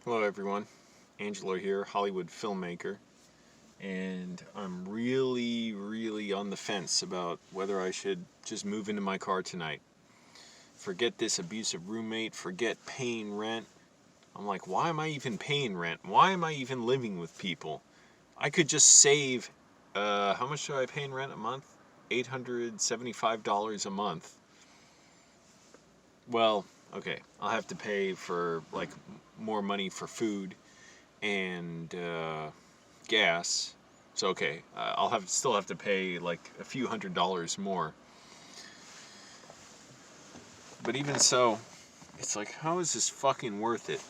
Hello everyone, Angelo here, Hollywood filmmaker, and I'm really on the fence about whether I should just move into my car tonight. Forget this abusive roommate, forget paying rent. I'm like, why am I even paying rent? Why am I even living with people? I could just save, how much do I pay in rent a month? $875 a month. Well, okay, I'll have to pay for like more money for food and gas. So okay, I'll still have to pay like a few $100s more. But even so, it's like, how is this fucking worth it?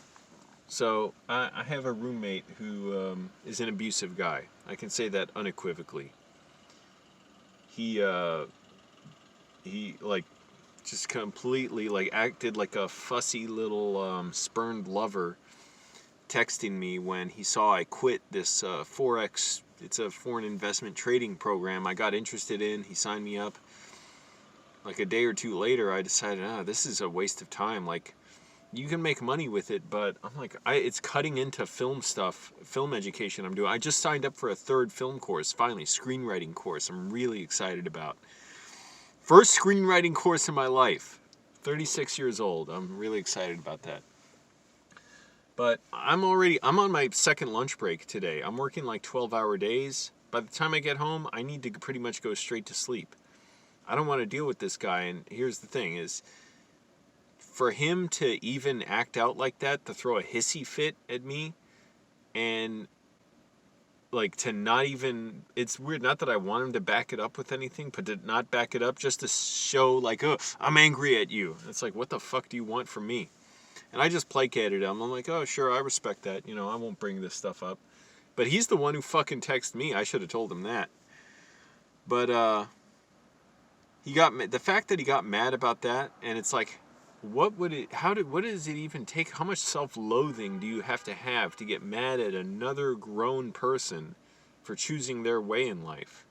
So I have a roommate who is an abusive guy. I can say that unequivocally. He he like just completely like acted like a fussy little spurned lover, texting me when he saw I quit this Forex. It's a foreign investment trading program I got interested in. He signed me up. Like a day or two later, I decided, this is a waste of time. Like, you can make money with it, but I'm like, it's cutting into film stuff, film education I'm doing. I just signed up for a third film course, finally, screenwriting course. I'm really excited about. First screenwriting course in my life. 36 years old. I'm really excited about that. But I'm on my second lunch break today. I'm working like 12-hour days. By the time I get home, I need to pretty much go straight to sleep. I don't want to deal with this guy. And here's the thing is, for him to even act out like that, to throw a hissy fit at me, and like to not even, it's weird, not that I want him to back it up with anything, but to not back it up just to show like, oh, I'm angry at you. It's like, what the fuck do you want from me? And I just placated him. I'm like, oh, sure, I respect that. I won't bring this stuff up. But he's the one who fucking texted me. I should have told him that. But the fact that he got mad about that, and it's like, what does it even take? How much self-loathing do you have to get mad at another grown person for choosing their way in life?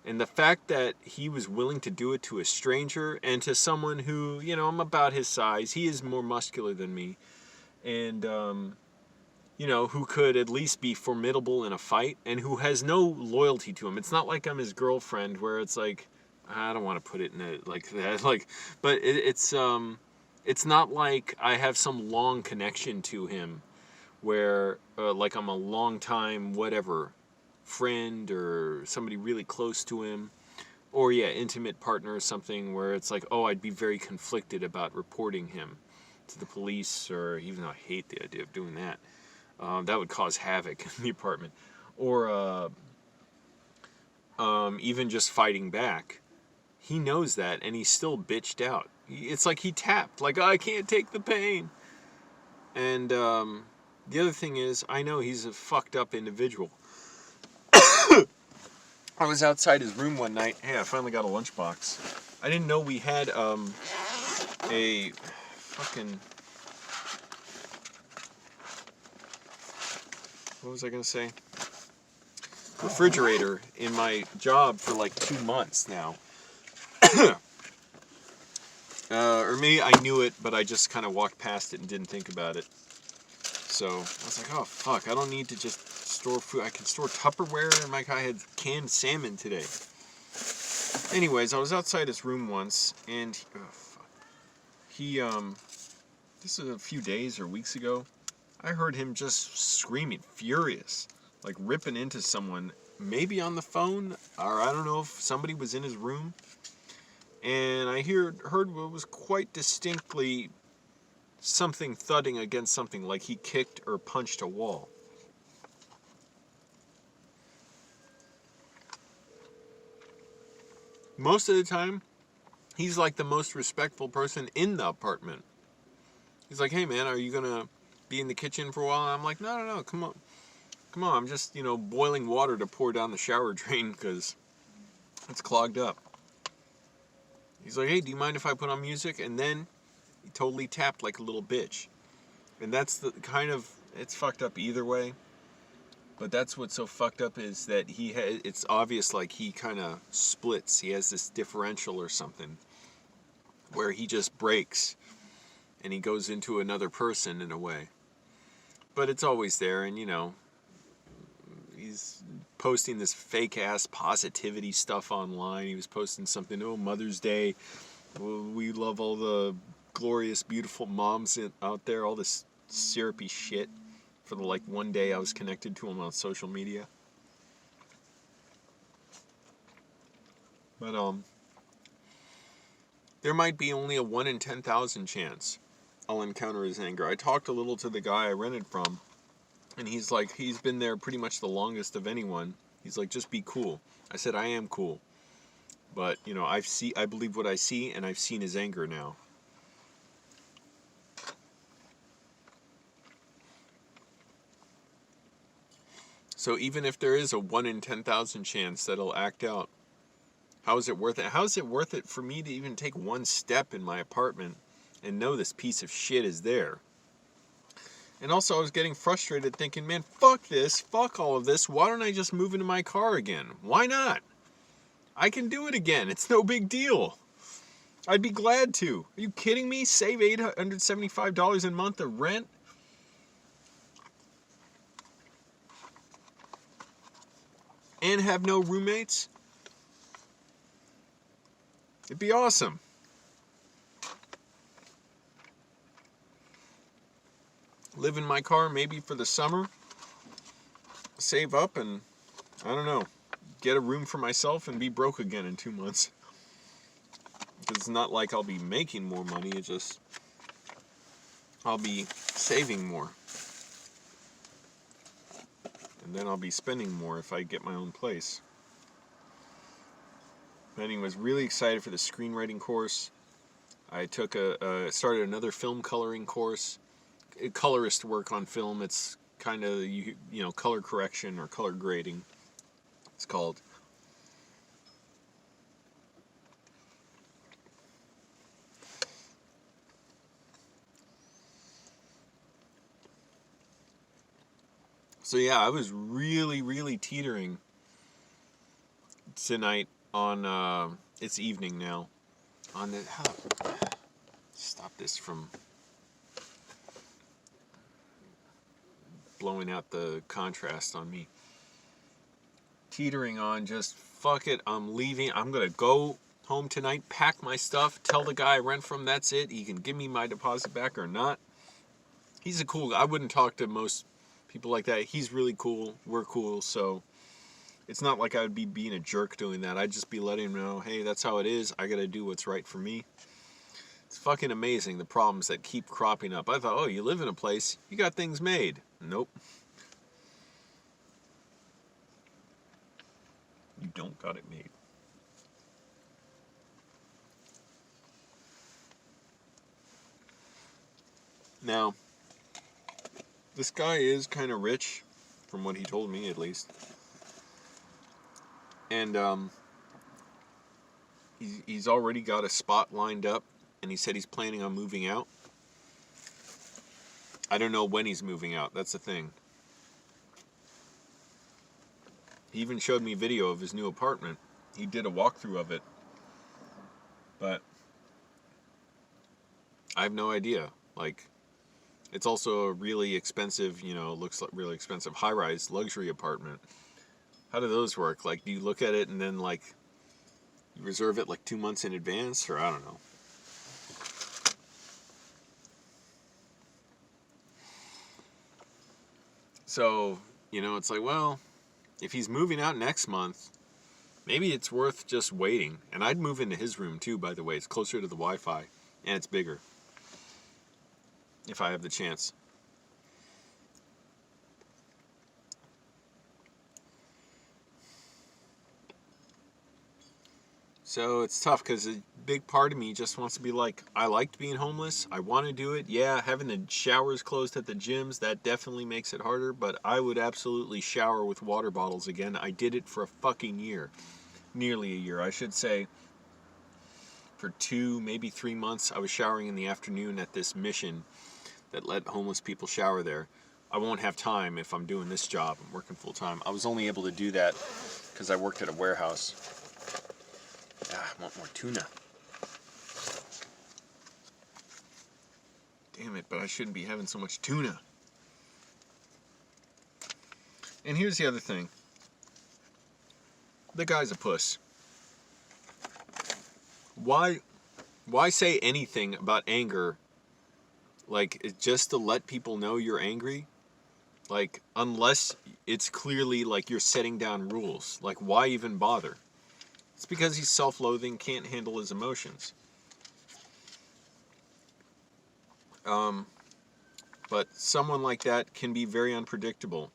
And the fact that he was willing to do it to a stranger and to someone who, I'm about his size. He is more muscular than me. And, who could at least be formidable in a fight and who has no loyalty to him. It's not like I'm his girlfriend where it's like, I don't want to put it in it like that. Like, but it's not like I have some long connection to him where like I'm a long time whatever friend or somebody really close to him, or intimate partner or something where it's like, oh, I'd be very conflicted about reporting him to the police, or even though I hate the idea of doing that. That would cause havoc in the apartment, or even just fighting back. He knows that, and he's still bitched out. It's like he tapped, like, oh, I can't take the pain. And the other thing is, I know he's a fucked up individual. I was outside his room one night. Hey, I finally got a lunchbox. I didn't know we had a fucking... What was I going to say? Refrigerator in my job for like 2 months now. Or maybe I knew it, but I just kind of walked past it and didn't think about it. So I was like, oh fuck, I don't need to just store food. I can store Tupperware, and my guy had canned salmon today. Anyways, I was outside his room once, and he this is a few days or weeks ago. I heard him just screaming, furious, like ripping into someone, maybe on the phone, or I don't know if somebody was in his room. And I heard what was quite distinctly something thudding against something, like he kicked or punched a wall. Most of the time, he's like the most respectful person in the apartment. He's like, hey man, are you gonna be in the kitchen for a while? And I'm like, no, come on, I'm just, boiling water to pour down the shower drain because it's clogged up. He's like, hey, do you mind if I put on music? And then he totally tapped like a little bitch. And that's the kind of, it's fucked up either way. But that's what's so fucked up is that it's obvious like he kind of splits. He has this differential or something where he just breaks and he goes into another person in a way. But it's always there, and he's posting this fake ass positivity stuff online. He was posting something, oh, Mother's Day, well, we love all the glorious, beautiful moms out there, all this syrupy shit for the one day I was connected to him on social media. But there might be only a 1 in 10,000 chance I'll encounter his anger. I talked a little to the guy I rented from, and he's like, he's been there pretty much the longest of anyone. He's like, just be cool. I said, I am cool. But, I believe what I see, and I've seen his anger now. So even if there is a 1 in 10,000 chance that he'll act out, how is it worth it? How is it worth it for me to even take one step in my apartment and know this piece of shit is there? And also, I was getting frustrated thinking, man, fuck this, fuck all of this. Why don't I just move into my car again? Why not? I can do it again. It's no big deal. I'd be glad to. Are you kidding me? Save $875 a month of rent? And have no roommates? It'd be awesome. Live in my car maybe for the summer. Save up and, I don't know, get a room for myself and be broke again in 2 months. Because it's not like I'll be making more money, it's just I'll be saving more. And then I'll be spending more if I get my own place. But anyway, I was really excited for the screenwriting course. I took started another film coloring course. Colorist work on film. It's kind of, color correction or color grading, it's called. So yeah, I was really, really teetering tonight on, it's evening now, on the, stop this from blowing out the contrast on me. Teetering on just, fuck it, I'm leaving, I'm gonna go home tonight, pack my stuff, tell the guy I rent from that's it, he can give me my deposit back or not. He's a cool guy. I wouldn't talk to most people like that. He's really cool, we're cool, so it's not like I would be being a jerk doing that. I'd just be letting him know, hey, that's how it is, I gotta do what's right for me. It's fucking amazing the problems that keep cropping up. I thought, oh, you live in a place, you got things made. Nope. You don't got it made. Now, this guy is kind of rich, from what he told me at least. And he's already got a spot lined up, and he said he's planning on moving out. I don't know when he's moving out, that's the thing. He even showed me video of his new apartment. He did a walkthrough of it. But I have no idea. It's also a really expensive, looks like really expensive high-rise luxury apartment. How do those work? Do you look at it and then, you reserve it 2 months in advance? Or I don't know. So, it's well, if he's moving out next month, maybe it's worth just waiting. And I'd move into his room too, by the way. It's closer to the Wi-Fi, and it's bigger. If I have the chance. So it's tough because a big part of me just wants to be I liked being homeless. I want to do it. Yeah, having the showers closed at the gyms, that definitely makes it harder. But I would absolutely shower with water bottles again. I did it for a fucking year. Nearly a year, I should say. For 2, maybe 3 months, I was showering in the afternoon at this mission that let homeless people shower there. I won't have time if I'm doing this job. I'm working full time. I was only able to do that because I worked at a warehouse. I want more tuna. Damn it, but I shouldn't be having so much tuna. And here's the other thing. The guy's a puss. Why say anything about anger, like, just to let people know you're angry? Like, unless it's clearly like you're setting down rules. Like, why even bother? It's because he's self-loathing, can't handle his emotions. But someone like that can be very unpredictable.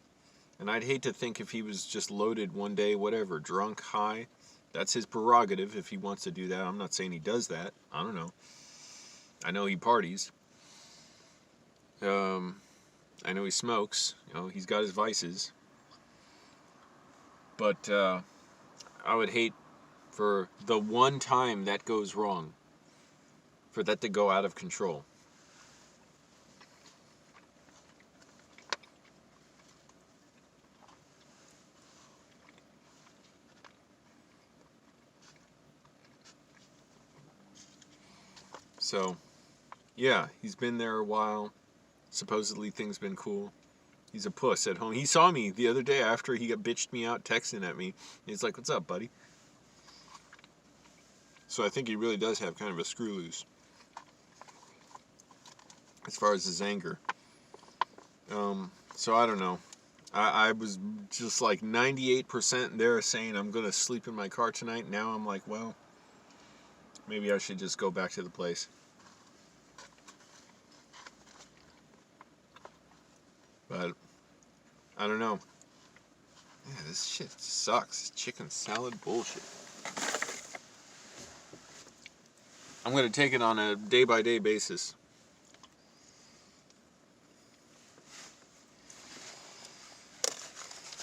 And I'd hate to think if he was just loaded one day, whatever, drunk, high. That's his prerogative if he wants to do that. I'm not saying he does that. I don't know. I know he parties. I know he smokes. You know, he's got his vices. But I would hate for the one time that goes wrong, for that to go out of control. So, yeah, he's been there a while. Supposedly things been cool. He's a puss at home. He saw me the other day after he got bitched me out, texting at me. He's like, "What's up, buddy?" So I think he really does have kind of a screw loose as far as his anger. So I don't know. I was just like 98% there saying I'm going to sleep in my car tonight. Now I'm like, well, maybe I should just go back to the place. But I don't know. Yeah, this shit sucks. Chicken salad bullshit. I'm going to take it on a day-by-day basis.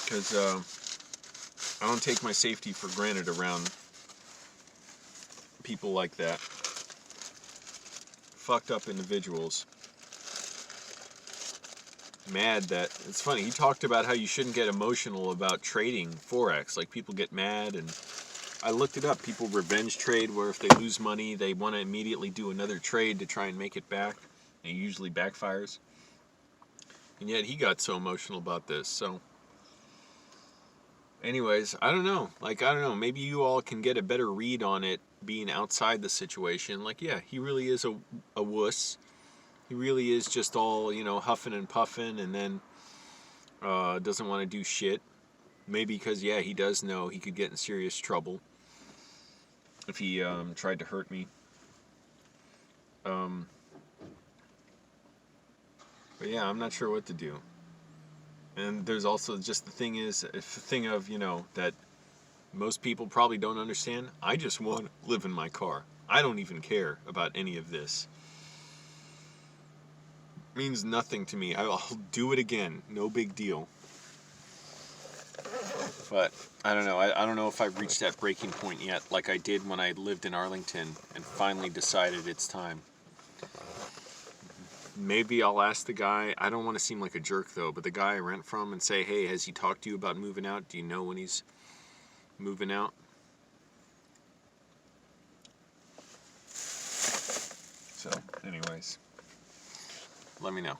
Because I don't take my safety for granted around people like that. Fucked up individuals. Mad that... It's funny, he talked about how you shouldn't get emotional about trading Forex. Like, people get mad, and I looked it up. People revenge trade, where if they lose money, they want to immediately do another trade to try and make it back. And it usually backfires. And yet he got so emotional about this, so... Anyways, I don't know. Like, I don't know. Maybe you all can get a better read on it being outside the situation. Like, yeah, he really is a wuss. He really is just all, you know, huffing and puffing, and then doesn't want to do shit. Maybe because, yeah, he does know he could get in serious trouble if he tried to hurt me. But yeah, I'm not sure what to do. And there's also just the thing of, you know, that most people probably don't understand. I just want to live in my car. I don't even care about any of this. It means nothing to me. I'll do it again. No big deal. But I don't know. I don't know if I've reached that breaking point yet, like I did when I lived in Arlington and finally decided it's time. Maybe I'll ask the guy. I don't want to seem like a jerk, though, but the guy I rent from and say, hey, has he talked to you about moving out? Do you know when he's moving out? So, anyways, let me know.